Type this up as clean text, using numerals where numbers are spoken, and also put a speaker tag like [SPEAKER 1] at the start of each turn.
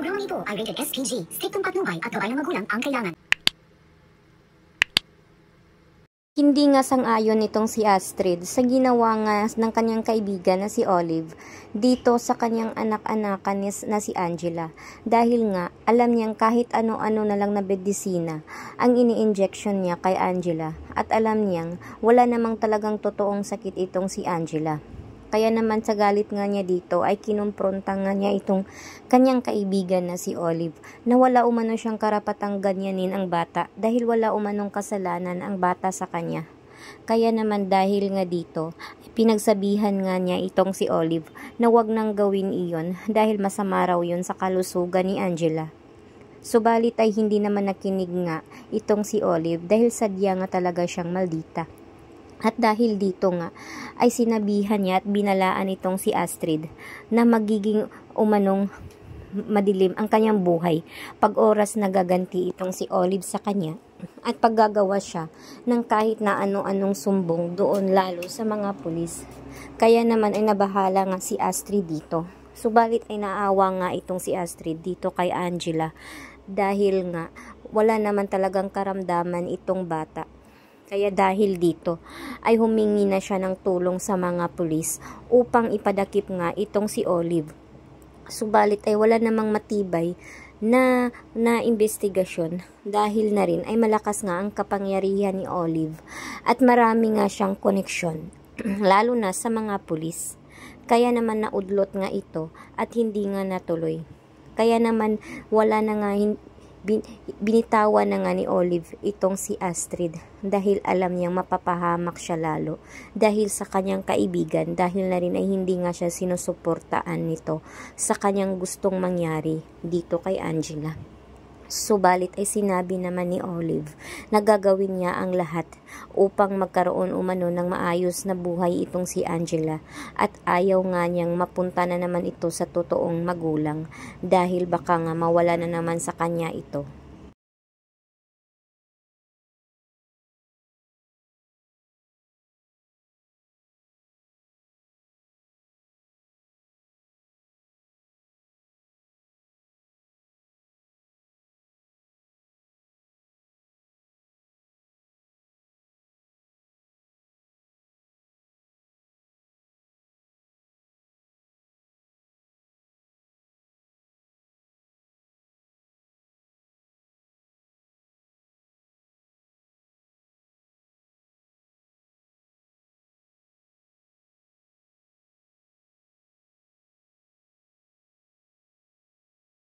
[SPEAKER 1] Programang ito ay rated SPG. Striktong patnubay at gabay ng magulang ang kailangan.
[SPEAKER 2] Hindi nga sang-ayon nitong si Astrid sa ginawa nga ng kanyang kaibigan na si Olive dito sa kanyang anak-anakan na si Angela. Dahil nga, alam niyang kahit ano-ano na lang na medisina ang ini-injection niya kay Angela. At alam niyang wala namang talagang totoong sakit itong si Angela. Kaya naman sa galit nga niya dito ay kinumpronta nga niya itong kanyang kaibigan na si Olive na wala umano siyang karapatang ganyanin ang bata dahil wala umanong kasalanan ang bata sa kanya. Kaya naman dahil nga dito, pinagsabihan nga niya itong si Olive na wag nang gawin iyon dahil masama raw yun sa kalusugan ni Angela. Subalit ay hindi naman nakinig nga itong si Olive dahil sadya nga talaga siyang maldita. At dahil dito nga ay sinabihan niya at binalaan itong si Astrid na magiging umanong madilim ang kanyang buhay pag oras na gaganti itong si Olive sa kanya at paggagawa siya ng kahit na ano-anong sumbong doon lalo sa mga pulis. Kaya naman ay nabahala nga si Astrid dito. Subalit ay naawa nga itong si Astrid dito kay Angela dahil nga wala naman talagang karamdaman itong bata. Kaya dahil dito ay humingi na siya ng tulong sa mga pulis upang ipadakip nga itong si Olive. Subalit ay wala namang matibay na investigasyon dahil na rin ay malakas nga ang kapangyarihan ni Olive at marami nga siyang koneksyon lalo na sa mga pulis. Kaya naman naudlot nga ito at hindi nga natuloy. Kaya naman wala na nga binitawan na nga ni Olive itong si Astrid dahil alam niyang mapapahamak siya lalo dahil sa kanyang kaibigan dahil na rin ay hindi nga siya sinusuportaan nito sa kanyang gustong mangyari dito kay Angela. Subalit ay sinabi naman ni Olive na gagawin niya ang lahat upang magkaroon umano ng maayos na buhay itong si Angela at ayaw nga niyang mapunta na naman ito sa totoong magulang dahil baka nga mawala na naman sa kanya ito.